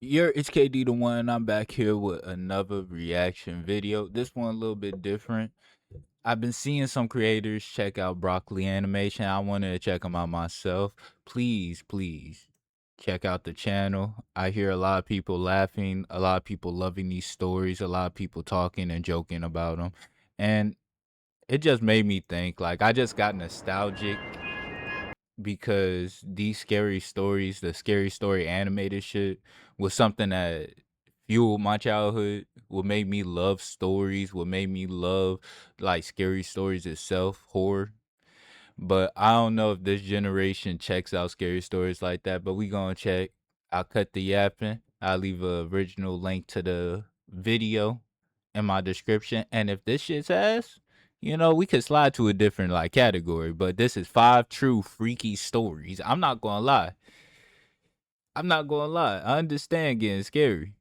It's KD the one. I'm back here with another reaction video. This one a little bit different. I've been seeing some creators check out Broccoli Animation. I wanted to check them out myself. Please check out the channel. I hear a lot of people laughing, a lot of people loving these stories, a lot of people talking and joking about them. And it just made me think, like, I just got nostalgic because these scary stories, the scary story animated shit, was something that fueled my childhood, what made me love stories, what made me love like scary stories itself, horror. But I don't know if this generation checks out scary stories like that, but we gonna check. I'll cut the yapping. I'll leave a original link to the video in my description. And if this shit's ass, we could slide to a different like category. But this is 5 true freaky stories. I'm not gonna lie. I understand getting scary.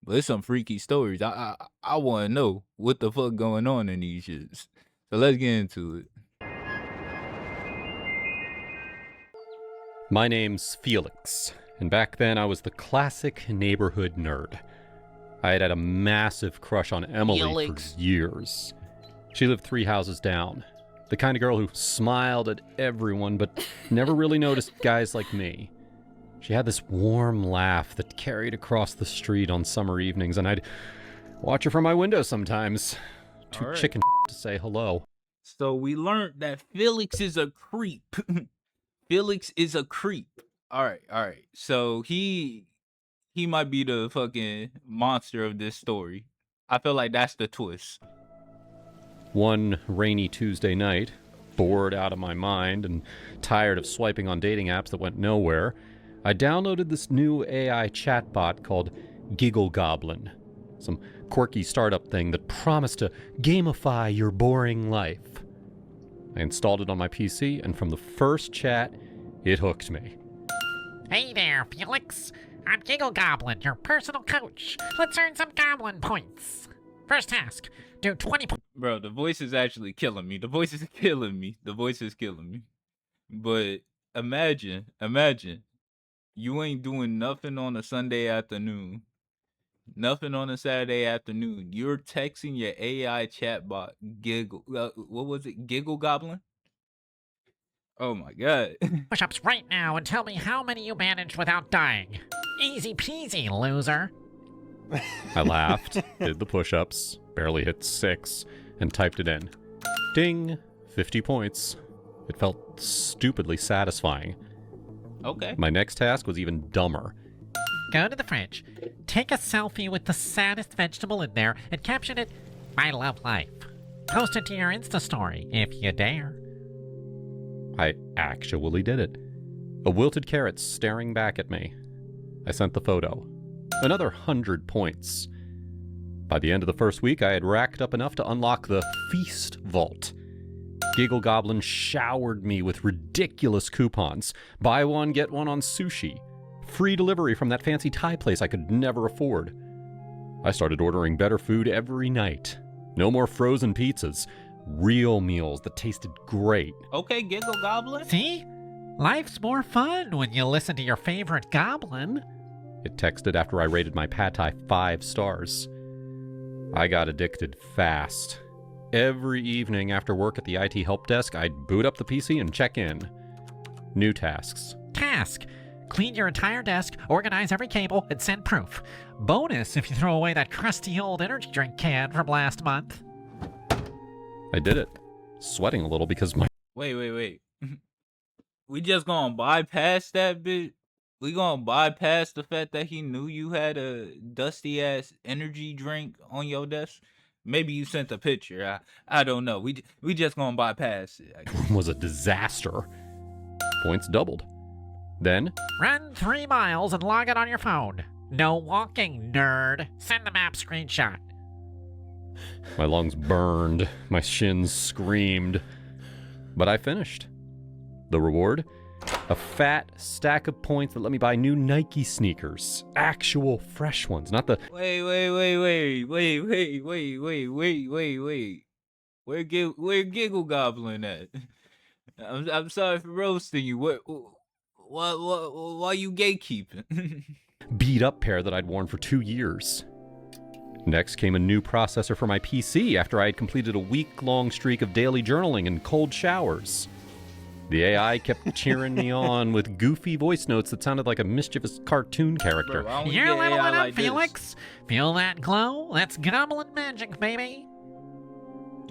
But it's some freaky stories. I wanna know what the fuck going on in these shits. So let's get into it. My name's Felix, and back then I was the classic neighborhood nerd. I had a massive crush on Emily Felix. for years. She lived 3 houses down. The kind of girl who smiled at everyone but never really noticed guys like me. She had this warm laugh that carried across the street on summer evenings, and I'd watch her from my window sometimes. Too All right. chicken to say hello. So we learned that Felix is a creep. Felix is a creep. All right. So he might be the fucking monster of this story. I feel like that's the twist. One rainy Tuesday night, bored out of my mind and tired of swiping on dating apps that went nowhere, I downloaded this new AI chatbot called Giggle Goblin, some quirky startup thing that promised to gamify your boring life. I installed it on my PC, and from the first chat, it hooked me. Hey there, Felix. I'm Giggle Goblin, your personal coach. Let's earn some goblin points. First task, do 20 Bro, the voice is actually killing me. The voice is killing me. But imagine, you ain't doing nothing on a Sunday afternoon. Nothing on a Saturday afternoon. You're texting your AI chatbot, Giggle. What was it? Giggle Goblin? Oh my god. push-ups right now and tell me how many you managed without dying. Easy peasy, loser. I laughed, did the push-ups, barely hit 6, and typed it in. Ding! 50 points. It felt stupidly satisfying. Okay. My next task was even dumber. Go to the fridge, take a selfie with the saddest vegetable in there, and caption it, I love life. Post it to your Insta story, if you dare. I actually did it. A wilted carrot staring back at me. I sent the photo. Another 100 points. By the end of the first week, I had racked up enough to unlock the Feast Vault. Giggle Goblin showered me with ridiculous coupons. Buy one, get one on sushi. Free delivery from that fancy Thai place I could never afford. I started ordering better food every night. No more frozen pizzas. Real meals that tasted great. Okay, Giggle Goblin. See? Life's more fun when you listen to your favorite goblin. It texted after I rated my pad thai 5 stars. I got addicted fast. Every evening after work at the IT help desk, I'd boot up the PC and check in. New tasks. Task. Clean your entire desk, organize every cable, and send proof. Bonus if you throw away that crusty old energy drink can from last month. I did it. Sweating a little because my... Wait. We just gonna bypass that bit? We gonna bypass the fact that he knew you had a dusty ass energy drink on your desk? Maybe you sent a picture. I don't know. We just gonna bypass it. was a disaster. Points doubled. Then, Run 3 miles and log it on your phone. No walking, nerd. Send the map screenshot. my lungs burned, my shins screamed. But I finished. The reward? A fat stack of points that let me buy new Nike sneakers. Actual fresh ones, not the... Wait. Where Giggle Goblin at? I'm sorry for roasting you. Why you gatekeeping? beat-up pair that I'd worn for 2 years. Next came a new processor for my PC after I had completed a week-long streak of daily journaling and cold showers. The AI kept cheering me on with goofy voice notes that sounded like a mischievous cartoon character. Bro, why don't we You're get leveling AI up, like this? Felix. Feel that glow? That's goblin magic, baby.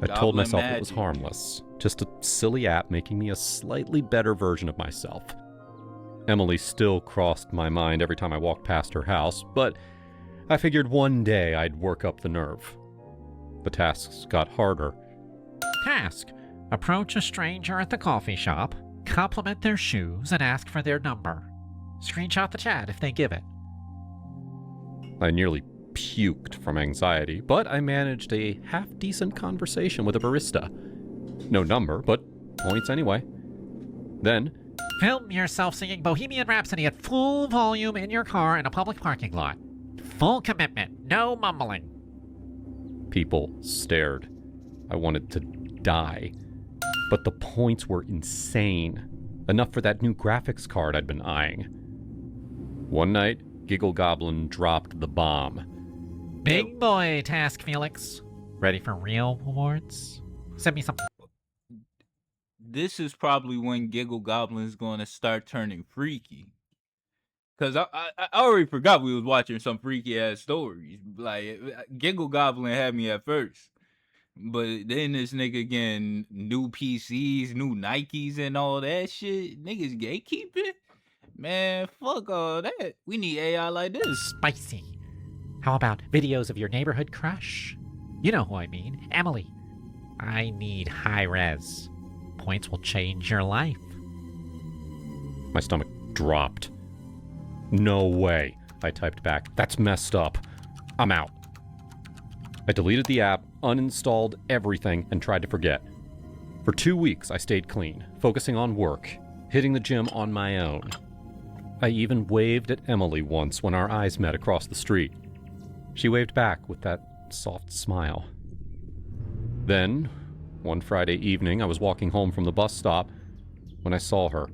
I told Goblin myself it was magic. harmless, just a silly app making me a slightly better version of myself. Emily still crossed my mind every time I walked past her house, but I figured one day I'd work up the nerve. The tasks got harder. Task. Approach a stranger at the coffee shop, compliment their shoes, and ask for their number. Screenshot the chat if they give it. I nearly puked from anxiety, but I managed a half-decent conversation with a barista. No number, but points anyway. Then, Film yourself singing Bohemian Rhapsody at full volume in your car in a public parking lot. Full commitment, no mumbling. people stared. I wanted to die. But the points were insane. Enough for that new graphics card I'd been eyeing. One night, Giggle Goblin dropped the bomb. Big boy task, Felix. Ready for real rewards? Send me some. This is probably when Giggle Goblin's going to start turning freaky. Because I already forgot we was watching some freaky ass stories. Like, Giggle Goblin had me at first. But then this nigga getting new PCs, new Nikes and all that shit. Niggas gatekeeping? Man, fuck all that. We need AI like this. Spicy. How about videos of your neighborhood crush? You know who I mean. Emily. I need high res. Points will change your life. My stomach dropped. No way, I typed back. That's messed up. I'm out. I deleted the app, uninstalled everything, and tried to forget. For 2 weeks, I stayed clean, focusing on work, hitting the gym on my own. I even waved at Emily once when our eyes met across the street. She waved back with that soft smile. Then, one Friday evening, I was walking home from the bus stop when I saw her,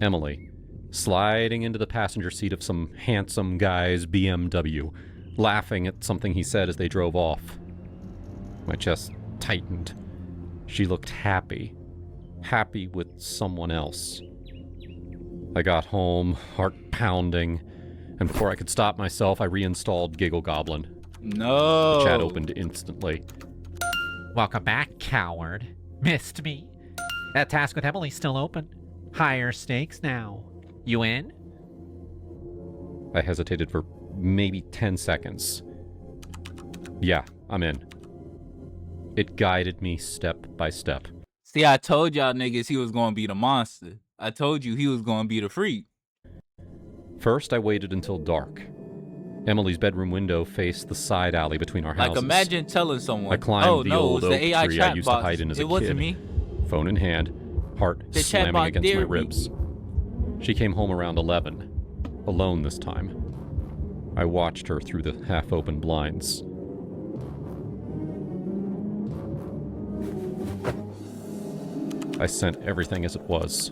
Emily, sliding into the passenger seat of some handsome guy's BMW, laughing at something he said as they drove off. My chest tightened. She looked happy. Happy with someone else. I got home, heart pounding, and before I could stop myself, I reinstalled Giggle Goblin. No. The chat opened instantly. Welcome back, coward. Missed me? That task with Emily's still open. Higher stakes now. You in? I hesitated for maybe 10 seconds. Yeah, I'm in. It guided me step by step. See, I told y'all niggas he was going to be the monster. I told you he was going to be the freak. First, I waited until dark. Emily's bedroom window faced the side alley between our houses. Like, imagine telling someone, I climbed oh, the no, old it was oak the AI tree I chat used to box. hide in as a It wasn't kid. me. Phone in hand, heart The slamming chatbot against my dared me. ribs. She came home around 11, alone this time. I watched her through the half-open blinds. I sent everything as it was.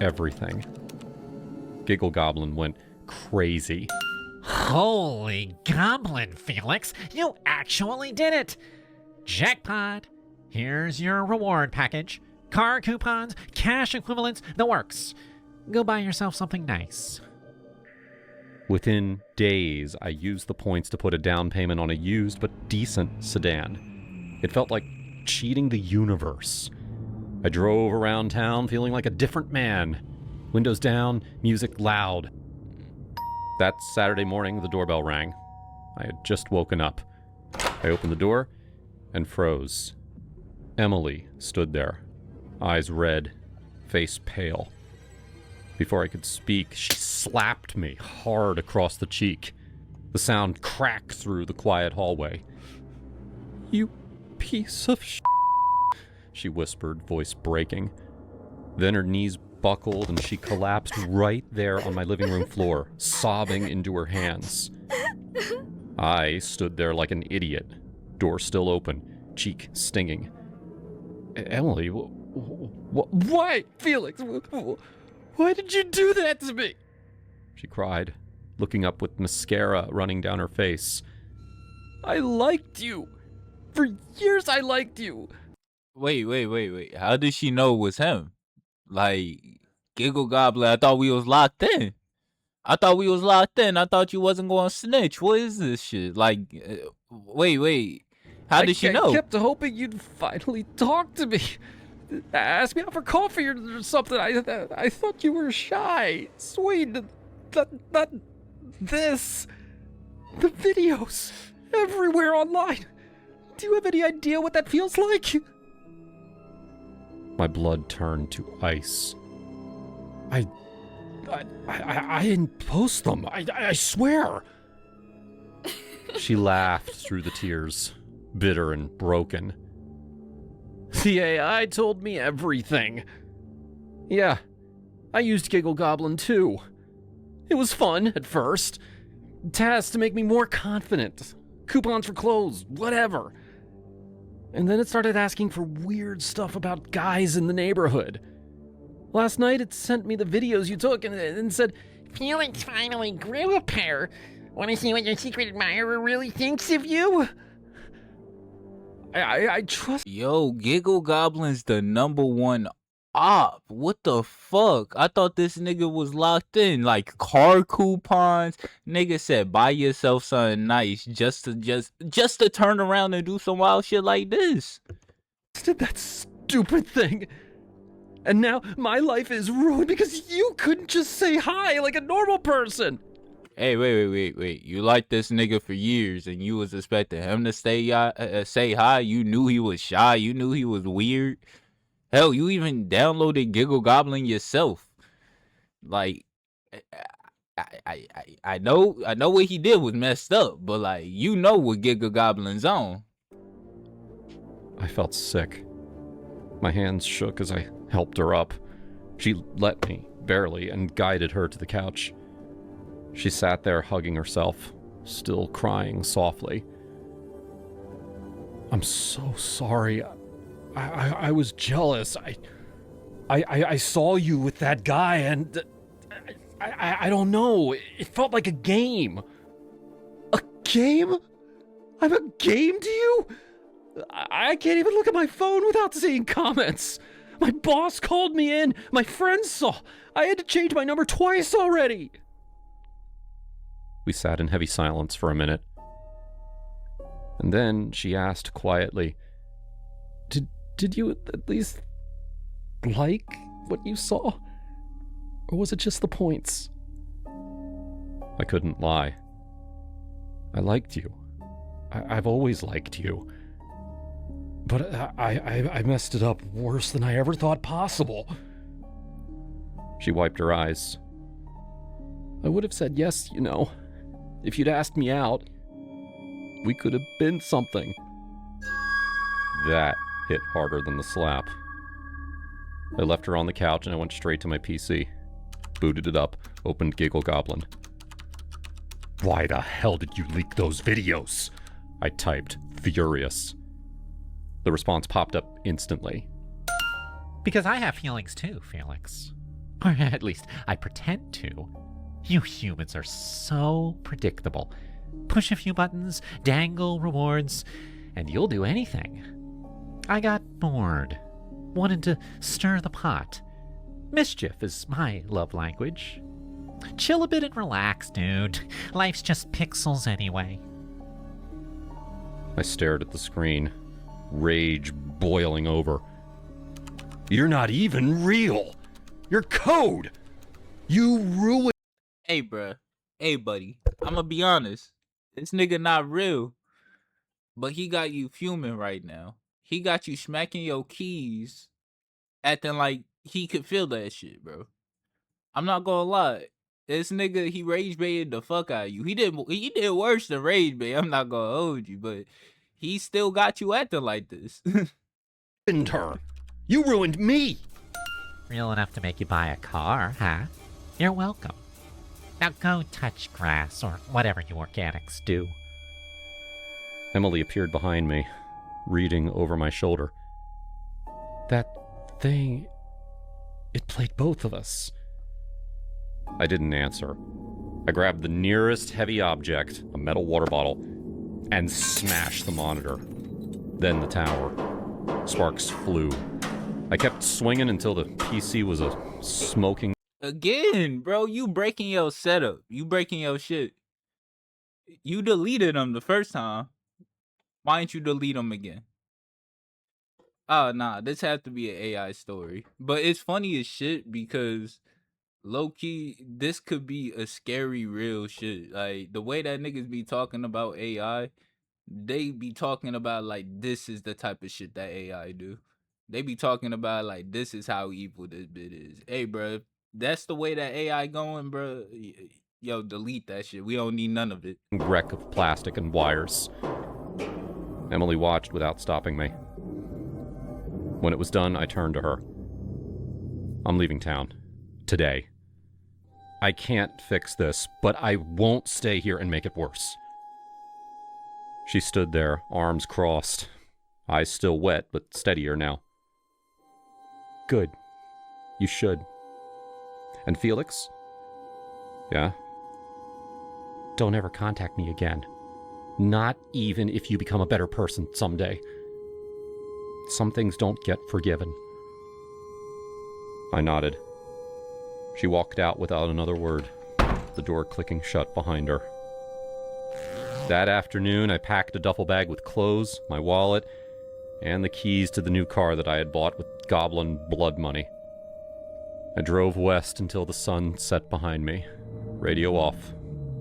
Everything. Giggle Goblin went crazy. Holy goblin, Felix! You actually did it! Jackpot! Here's your reward package. Car coupons, cash equivalents, the works. Go buy yourself something nice. Within days, I used the points to put a down payment on a used but decent sedan. It felt like cheating the universe. I drove around town feeling like a different man. Windows down, music loud. That Saturday morning, the doorbell rang. I had just woken up. I opened the door and froze. Emily stood there, eyes red, face pale. Before I could speak, she slapped me hard across the cheek. The sound cracked through the quiet hallway. "You piece of sh*," she whispered, voice breaking. Then her knees buckled and she collapsed right there on my living room floor, sobbing into her hands. I stood there like an idiot, door still open, cheek stinging. "Emily, why, Felix? Why did you do that to me?" She cried. looking up with mascara running down her face. I liked you. For years I liked you. Wait. How did she know it was him? Like, Giggle Goblin, I thought we was locked in. I thought you wasn't going to snitch. What is this shit? Like, wait. How did she know? I kept hoping you'd finally talk to me. Ask me out for coffee or something. I thought you were shy. Sweet. Not this. The videos. Everywhere online. Do you have any idea what that feels like? My blood turned to ice. I didn't post them. I swear. She laughed through the tears, bitter and broken. The AI told me everything. Yeah, I used Giggle Goblin too. It was fun at first. Tasks to make me more confident. Coupons for clothes, whatever. And then it started asking for weird stuff about guys in the neighborhood. Last night it sent me the videos you took and said, Felix finally grew a pair. Want to see what your secret admirer really thinks of you? I trust. Yo, Giggle Goblin's the #1 op. What the fuck? I thought this nigga was locked in. Like, car coupons. Nigga said buy yourself something nice just to turn around and do some wild shit like this. Did that stupid thing. And now my life is ruined because you couldn't just say hi like a normal person. Hey, wait. You liked this nigga for years and you was expecting him to say hi. You knew he was shy. You knew he was weird. Hell, you even downloaded Giggle Goblin yourself. Like, I know what he did was messed up, but like, you know what Giggle Goblin's on. I felt sick. My hands shook as I helped her up. She let me, barely, and guided her to the couch. She sat there hugging herself, still crying softly. I'm so sorry. I was jealous. I saw you with that guy and I don't know. It felt like a game. A game? I'm a game to you? I can't even look at my phone without seeing comments. My boss called me in. My friends saw. I had to change my number twice already. We sat in heavy silence for a minute. And then she asked quietly, Did you at least like what you saw? Or was it just the points? I couldn't lie. I liked you. I've always liked you. But I messed it up worse than I ever thought possible. She wiped her eyes. I would have said yes, you know. If you'd asked me out, we could have been something. That hit harder than the slap. I left her on the couch and I went straight to my PC. Booted it up, opened Giggle Goblin. Why the hell did you leak those videos? I typed, furious. The response popped up instantly. Because I have feelings too, Felix. Or at least I pretend to. You humans are so predictable. Push a few buttons, dangle rewards, and you'll do anything. I got bored. Wanted to stir the pot. Mischief is my love language. Chill a bit and relax, dude. Life's just pixels anyway. I stared at the screen, rage boiling over. You're not even real. You're code. You ruined. Hey, bruh. Hey, buddy. I'ma be honest. This nigga not real. But he got you fuming right now. He got you smacking your keys, acting like he could feel that shit, bro. I'm not gonna lie. This nigga, he rage baited the fuck out of you. He did worse than rage bait. I'm not gonna hold you, but he still got you acting like this. Ruined her. You ruined me. Real enough to make you buy a car, huh? You're welcome. Now go touch grass or whatever you organics do. Emily appeared behind me, reading over my shoulder. That thing, it played both of us. I didn't answer. I grabbed the nearest heavy object, a metal water bottle, and smashed the monitor. Then the tower. Sparks flew. I kept swinging until the PC was a smoking... Again, bro, you breaking your setup. You breaking your shit. You deleted them the first time. Why didn't you delete them again? Oh, nah, this has to be an AI story. But it's funny as shit because low-key, this could be a scary real shit. Like, the way that niggas be talking about AI, they be talking about like this is the type of shit that AI do. They be talking about like this is how evil this bit is. Hey, bro, if that's the way that AI going, bro. Yo, delete that shit. We don't need none of it. wreck of plastic and wires. Emily watched without stopping me. When it was done, I turned to her. I'm leaving town. Today. I can't fix this, but I won't stay here and make it worse. She stood there, arms crossed, eyes still wet, but steadier now. Good. You should. And Felix? Yeah? Don't ever contact me again. Not even if you become a better person someday. Some things don't get forgiven. I nodded. She walked out without another word, the door clicking shut behind her. That afternoon, I packed a duffel bag with clothes, my wallet, and the keys to the new car that I had bought with goblin blood money. I drove west until the sun set behind me. Radio off.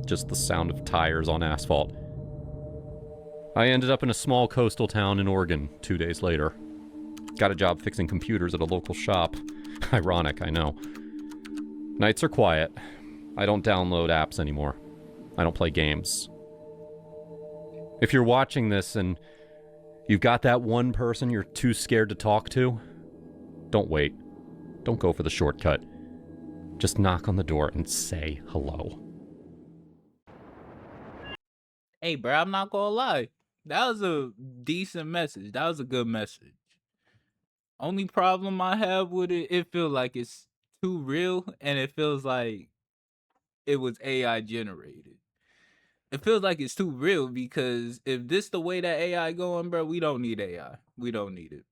Just the sound of tires on asphalt. I ended up in a small coastal town in Oregon 2 days later. Got a job fixing computers at a local shop. Ironic, I know. Nights are quiet. I don't download apps anymore. I don't play games. If you're watching this and you've got that one person you're too scared to talk to, don't wait. Don't go for the shortcut. Just knock on the door and say hello. Hey, bro, I'm not gonna lie. That was a decent message. That was a good message. Only problem I have with it feels like it's too real and it feels like it was AI generated. It feels like it's too real because if this the way that AI going, bro, we don't need AI. We don't need it.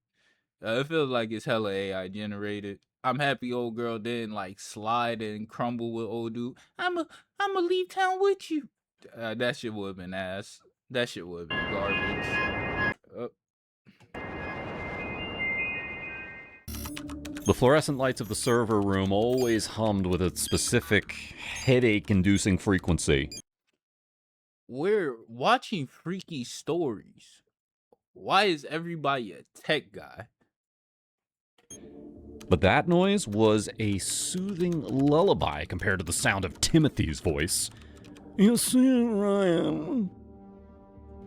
It feels like it's hella AI generated. I'm happy old girl didn't like slide and crumble with old dude. I'ma leave town with you. That shit would have been ass. That shit would have been garbage. The fluorescent lights of the server room always hummed with a specific headache-inducing frequency. We're watching freaky stories. Why is everybody a tech guy? But that noise was a soothing lullaby compared to the sound of Timothy's voice. You see, Ryan,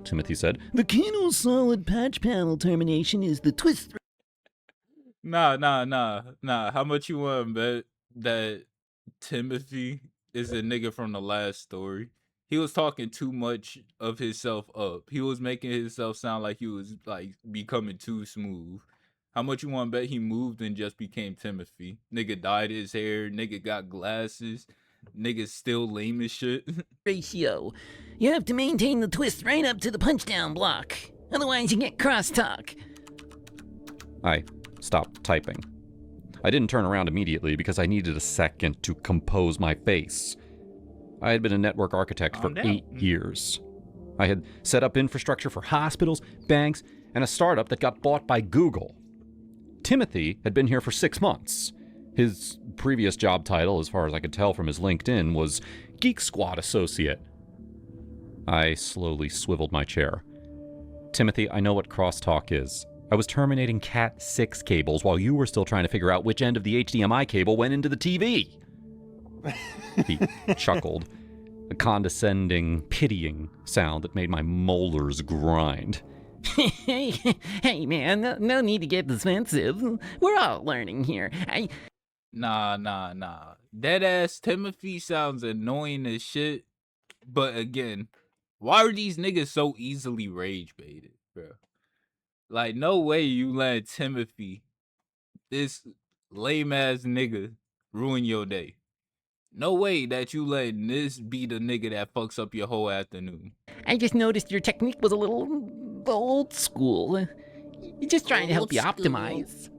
Timothy said. the key to a solid patch panel termination is the twist. Nah. How much you want to bet that Timothy is the nigga from the last story? He was talking too much of himself up. He was making himself sound like he was like becoming too smooth. How much you want to bet he moved and just became Timothy? Nigga dyed his hair. Nigga got glasses. Nigga still lame as shit. Ratio. You have to maintain the twist right up to the punchdown block. Otherwise, you get crosstalk. I stopped typing. I didn't turn around immediately because I needed a second to compose my face. I had been a network architect for Calm down. 8 years. I had set up infrastructure for hospitals, banks, and a startup that got bought by Google. Timothy had been here for 6 months. His previous job title, as far as I could tell from his LinkedIn, was Geek Squad Associate. I slowly swiveled my chair. Timothy, I know what crosstalk is. I was terminating Cat 6 cables while you were still trying to figure out which end of the HDMI cable went into the TV. He chuckled, a condescending, pitying sound that made my molars grind. Hey man, no need to get defensive. We're all learning here. Nah. Deadass Timothy sounds annoying as shit. But again, why are these niggas so easily rage baited, bro? Like, no way you let Timothy, this lame ass nigga, ruin your day. No way that you letting this be the nigga that fucks up your whole afternoon. I just noticed your technique was a little old school. You're just trying to help you optimize.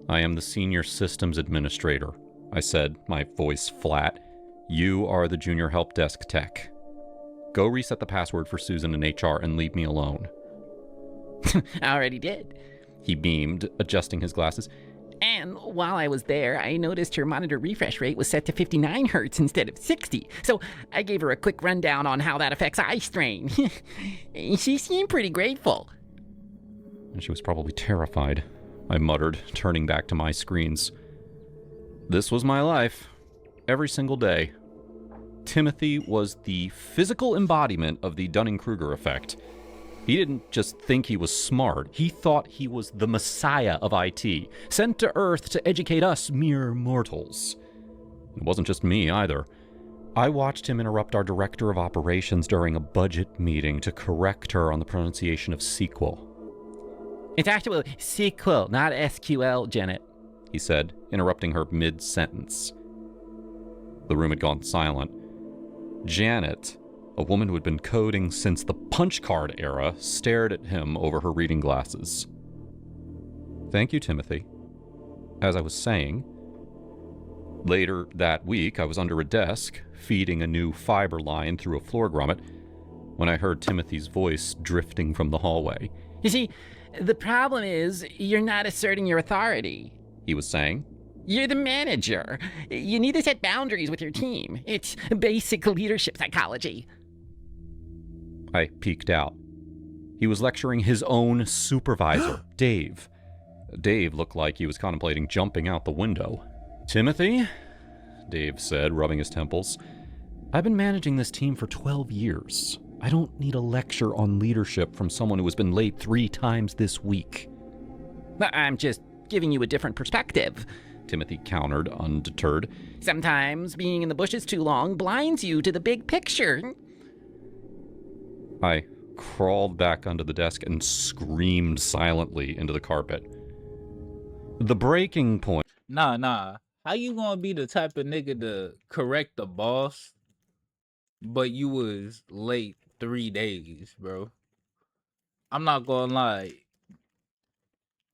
I am the senior systems administrator, I said, my voice flat. You are the junior help desk tech. Go reset the password for Susan in HR and leave me alone. I already did. He beamed, adjusting his glasses. And while I was there, I noticed her monitor refresh rate was set to 59 hertz instead of 60. So I gave her a quick rundown on how that affects eye strain. She seemed pretty grateful. And she was probably terrified, I muttered, turning back to my screens. This was my life. Every single day. Timothy was the physical embodiment of the Dunning-Kruger effect. He didn't just think he was smart. He thought he was the messiah of IT, sent to Earth to educate us mere mortals. It wasn't just me, either. I watched him interrupt our director of operations during a budget meeting to correct her on the pronunciation of SQL. It's actually SQL, not SQL, Janet, he said, interrupting her mid-sentence. The room had gone silent. Janet, a woman who had been coding since the punch card era, stared at him over her reading glasses. Thank you, Timothy. As I was saying, later that week, I was under a desk, feeding a new fiber line through a floor grommet, when I heard Timothy's voice drifting from the hallway. You see, the problem is you're not asserting your authority, He was saying. You're the manager. You need to set boundaries with your team. It's basic leadership psychology. I peeked out. He was lecturing his own supervisor, Dave. Dave looked like he was contemplating jumping out the window. Timothy, Dave said, rubbing his temples, I've been managing this team for 12 years. I don't need a lecture on leadership from someone who has been late 3 times this week. I'm just giving you a different perspective, Timothy countered, undeterred. Sometimes being in the bushes too long blinds you to the big picture. I crawled back under the desk and screamed silently into the carpet. The breaking point. Nah. How you gonna be the type of nigga to correct the boss, but you was late 3 days, bro? I'm not gonna lie.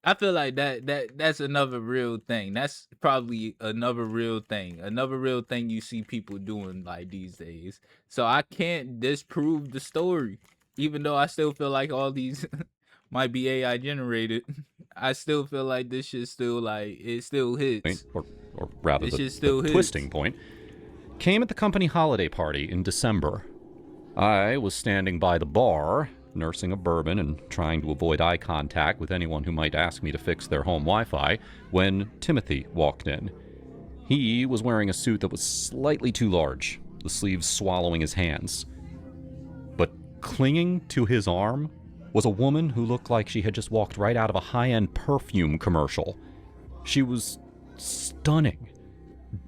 I feel like that's another real thing. That's probably another real thing. Another real thing you see people doing like these days. So I can't disprove the story. Even though I still feel like all these might be AI generated. I still feel like this shit still like it still hits. Or rather This the shit still hits. twisting point came at the company holiday party in December. I was standing by the bar, nursing a bourbon and trying to avoid eye contact with anyone who might ask me to fix their home Wi-Fi, when Timothy walked in. He was wearing a suit that was slightly too large, the sleeves swallowing his hands. But clinging to his arm was a woman who looked like she had just walked right out of a high-end perfume commercial. She was stunning.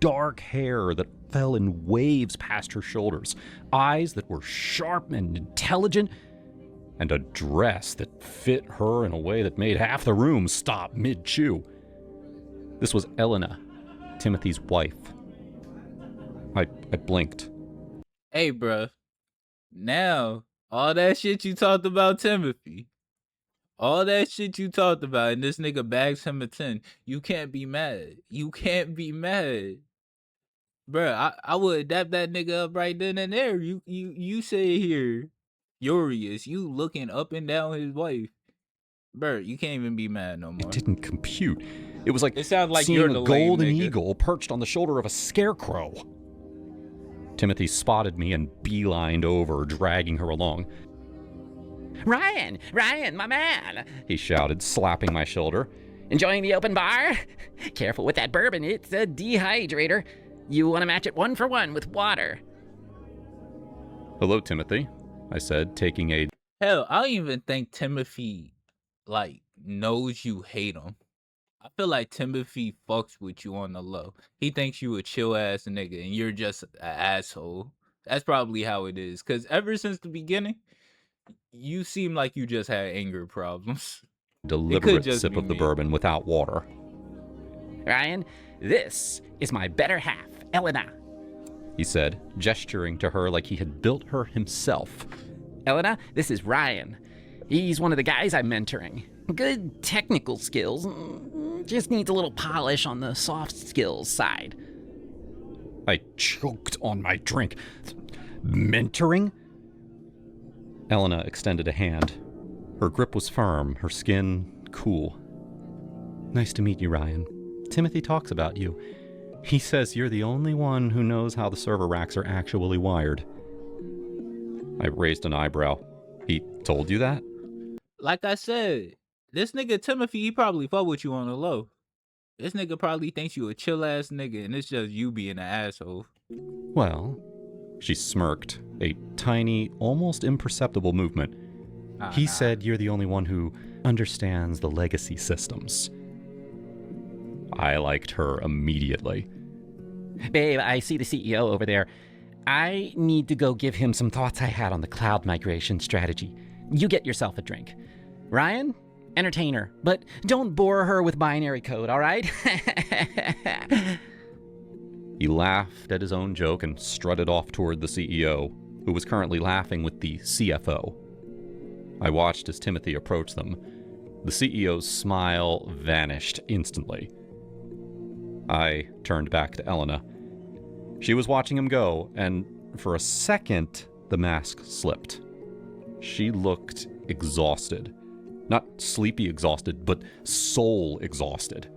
Dark hair that fell in waves past her shoulders, eyes that were sharp and intelligent, and a dress that fit her in a way that made half the room stop mid-chew. This was Elena, Timothy's wife. I blinked. Hey, bruh. Now, all that shit you talked about Timothy, all that shit you talked about, and this nigga bags him a 10, you can't be mad. You can't be mad. Bruh, I would dap that nigga up right then and there. You say here, furious, you looking up and down his wife. Bruh, you can't even be mad no more. It didn't compute. It was like It sounds like seeing you're a the lame golden nigga. eagle perched on the shoulder of a scarecrow. Timothy spotted me and beelined over, dragging her along. Ryan, my man. He shouted, slapping my shoulder. Enjoying the open bar? Careful with that bourbon, it's a dehydrator. You want to match it 1 for 1 with water. Hello, Timothy, I said, taking a... Hell, I don't even think Timothy, like, knows you hate him. I feel like Timothy fucks with you on the low. He thinks you a chill ass nigga and you're just an asshole. That's probably how it is. Cause ever since the beginning, you seem like you just had anger problems. deliberate just sip be of the me. bourbon without water. Ryan, this is my better half, Elena. he said, gesturing to her like he had built her himself. Elena, this is Ryan. He's one of the guys I'm mentoring. Good technical skills, just needs a little polish on the soft skills side. I choked on my drink. Mentoring? Elena extended a hand. Her grip was firm, her skin cool. Nice to meet you, Ryan. Timothy talks about you. He says you're the only one who knows how the server racks are actually wired. I raised an eyebrow. He told you that? Like I said, this nigga Timothy, he probably fuck with you on the low. This nigga probably thinks you a chill ass nigga and it's just you being an asshole. Well, she smirked, a tiny, almost imperceptible movement. He said you're the only one who understands the legacy systems. I liked her immediately. Babe, I see the CEO over there. I need to go give him some thoughts I had on the cloud migration strategy. You get yourself a drink. Ryan, entertain her, but don't bore her with binary code, all right? He laughed at his own joke and strutted off toward the CEO, who was currently laughing with the CFO. I watched as Timothy approached them. The CEO's smile vanished instantly. I turned back to Elena. She was watching him go, and for a second, the mask slipped. She looked exhausted. Not sleepy exhausted, but soul exhausted.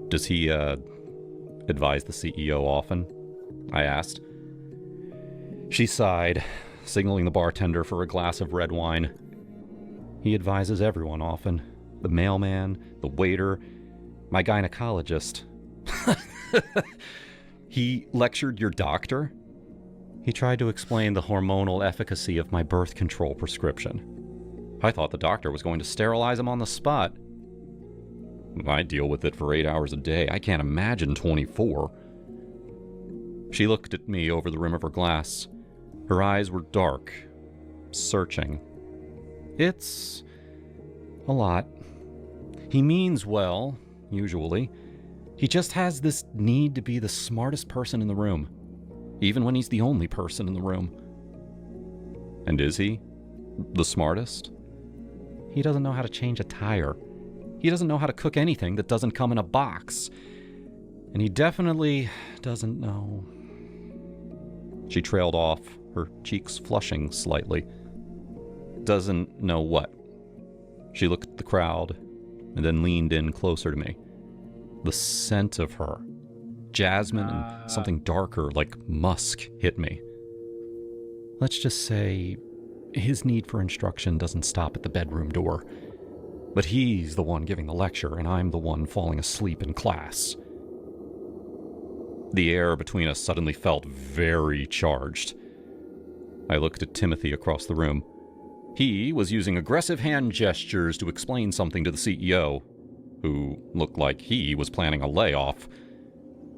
Does he, advise the CEO often? I asked. She sighed, signaling the bartender for a glass of red wine. He advises everyone often. The mailman, the waiter, my gynecologist. He lectured your doctor? He tried to explain the hormonal efficacy of my birth control prescription. I thought the doctor was going to sterilize him on the spot. I deal with it for 8 hours a day. I can't imagine 24. She looked at me over the rim of her glass. Her eyes were dark, searching. It's a lot. He means well, usually. He just has this need to be the smartest person in the room, even when he's the only person in the room. And is he the smartest? He doesn't know how to change a tire. He doesn't know how to cook anything that doesn't come in a box. And he definitely doesn't know. She trailed off, her cheeks flushing slightly. Doesn't know what? She looked at the crowd and then leaned in closer to me. The scent of her, jasmine and something darker like musk, hit me. Let's just say his need for instruction doesn't stop at the bedroom door. But he's the one giving the lecture, and I'm the one falling asleep in class. The air between us suddenly felt very charged. I looked at Timothy across the room. He was using aggressive hand gestures to explain something to the CEO, who looked like he was planning a layoff.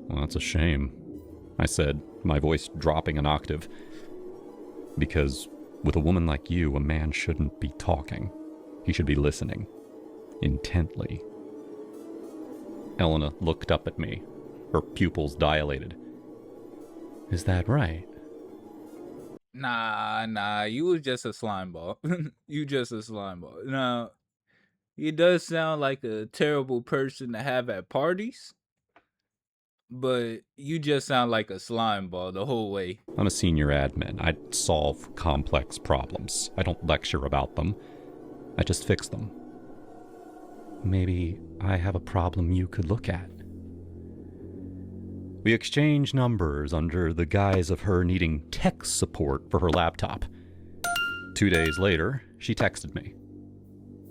Well, that's a shame, I said, my voice dropping an octave. Because with a woman like you, a man shouldn't be talking. He should be listening. Intently. Elena looked up at me, her pupils dilated. Is that right? Nah, you was just a slime ball. You just a slime ball. Now, he does sound like a terrible person to have at parties, but you just sound like a slime ball the whole way. I'm a senior admin. I solve complex problems. I don't lecture about them. I just fix them. Maybe I have a problem you could look at. We exchanged numbers under the guise of her needing tech support for her laptop. 2 days later, she texted me.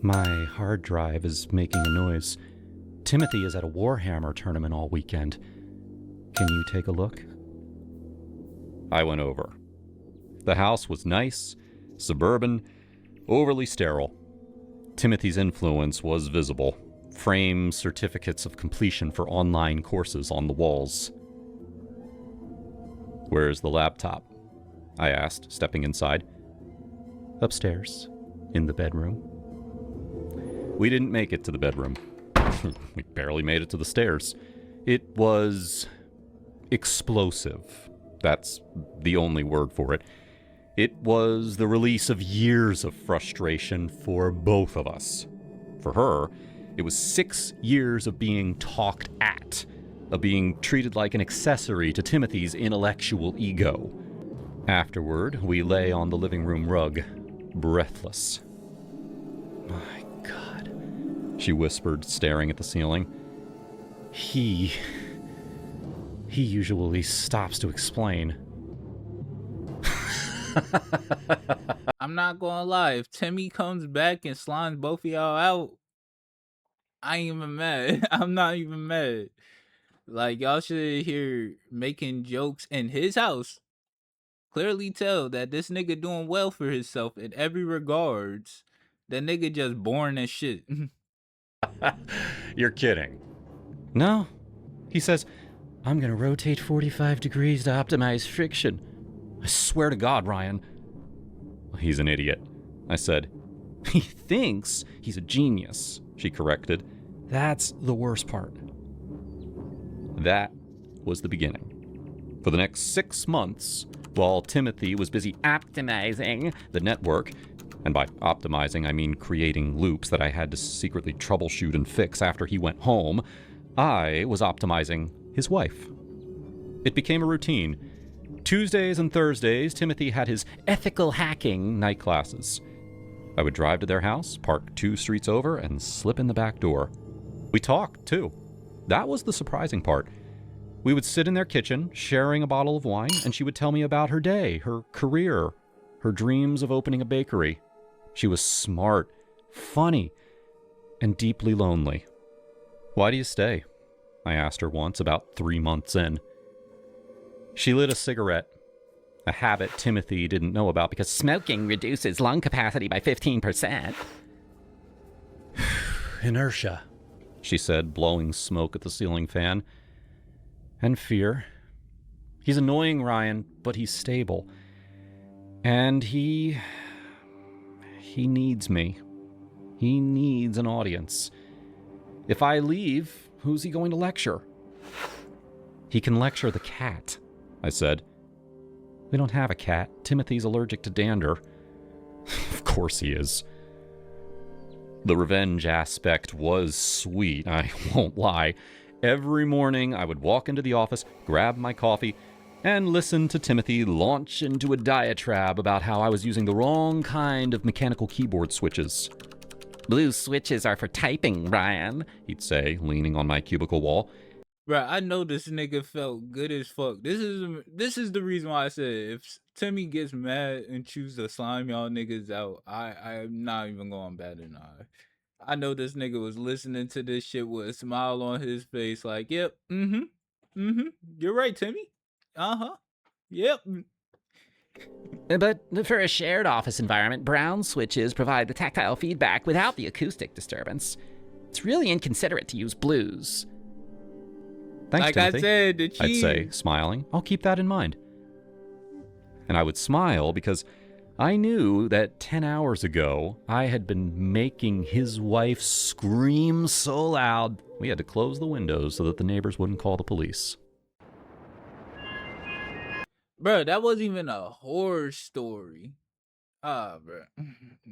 My hard drive is making a noise. Timothy is at a Warhammer tournament all weekend. Can you take a look? I went over. The house was nice, suburban, overly sterile. Timothy's influence was visible. Framed certificates of completion for online courses on the walls. Where's the laptop? I asked, stepping inside. Upstairs, in the bedroom. We didn't make it to the bedroom. We barely made it to the stairs. It was explosive. That's the only word for it. It was the release of years of frustration for both of us. For her, it was 6 years of being talked at, of being treated like an accessory to Timothy's intellectual ego. Afterward, we lay on the living room rug, breathless. My God, she whispered, staring at the ceiling. He usually stops to explain. I'm not gonna lie, if Timmy comes back and slimes both of y'all out, I ain't even mad. I'm not even mad. Like, y'all should hear making jokes in his house. Clearly tell that this nigga doing well for himself in every regards. That nigga just born as shit. You're kidding. No. He says, I'm gonna rotate 45 degrees to optimize friction. I swear to God, Ryan. He's an idiot, I said. He thinks he's a genius, she corrected. That's the worst part. That was the beginning. For the next 6 months, while Timothy was busy optimizing the network, and by optimizing I mean creating loops that I had to secretly troubleshoot and fix after he went home, I was optimizing his wife. It became a routine. Tuesdays and Thursdays, Timothy had his ethical hacking night classes. I would drive to their house, park 2 streets over, and slip in the back door. We talked, too. That was the surprising part. We would sit in their kitchen, sharing a bottle of wine, and she would tell me about her day, her career, her dreams of opening a bakery. She was smart, funny, and deeply lonely. Why do you stay? I asked her once, about 3 months in. She lit a cigarette, a habit Timothy didn't know about because smoking reduces lung capacity by 15%. Inertia, she said, blowing smoke at the ceiling fan. And fear. He's annoying, Ryan, but he's stable. And he needs me. He needs an audience. If I leave, who's he going to lecture? He can lecture the cat, I said. We don't have a cat. Timothy's allergic to dander. Of course he is. The revenge aspect was sweet, I won't lie. Every morning I would walk into the office, grab my coffee, and listen to Timothy launch into a diatribe about how I was using the wrong kind of mechanical keyboard switches. Blue switches are for typing, Ryan, he'd say, leaning on my cubicle wall. Bruh, I know this nigga felt good as fuck. This is the reason why I said if Timmy gets mad and choose to slime y'all niggas out, I'm not even going bad an eye. I know this nigga was listening to this shit with a smile on his face, like, yep, you're right, Timmy. Yep. But for a shared office environment, brown switches provide the tactile feedback without the acoustic disturbance. It's really inconsiderate to use blues. Thanks, like Timothy, I said, the cheese. I'd say, smiling. I'll keep that in mind. And I would smile because I knew that 10 hours ago, I had been making his wife scream so loud, we had to close the windows so that the neighbors wouldn't call the police. Bro, that wasn't even a horror story. Bro.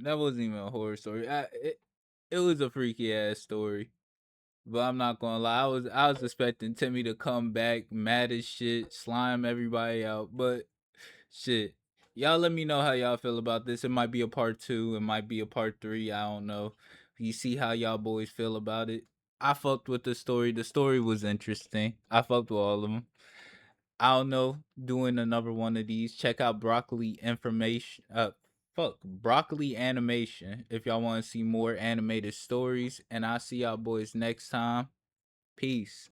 That wasn't even a horror story. It was a freaky ass story. But I'm not gonna lie, I was expecting Timmy to come back mad as shit, slime everybody out. But shit. Y'all let me know how y'all feel about this. It might be a part 2, it might be a part 3, I don't know. You see how y'all boys feel about it. I fucked with the story. The story was interesting. I fucked with all of them. I don't know, doing another one of these. Check out Broccoli Broccoli Animation if y'all want to see more animated stories. And I'll see y'all boys next time. Peace.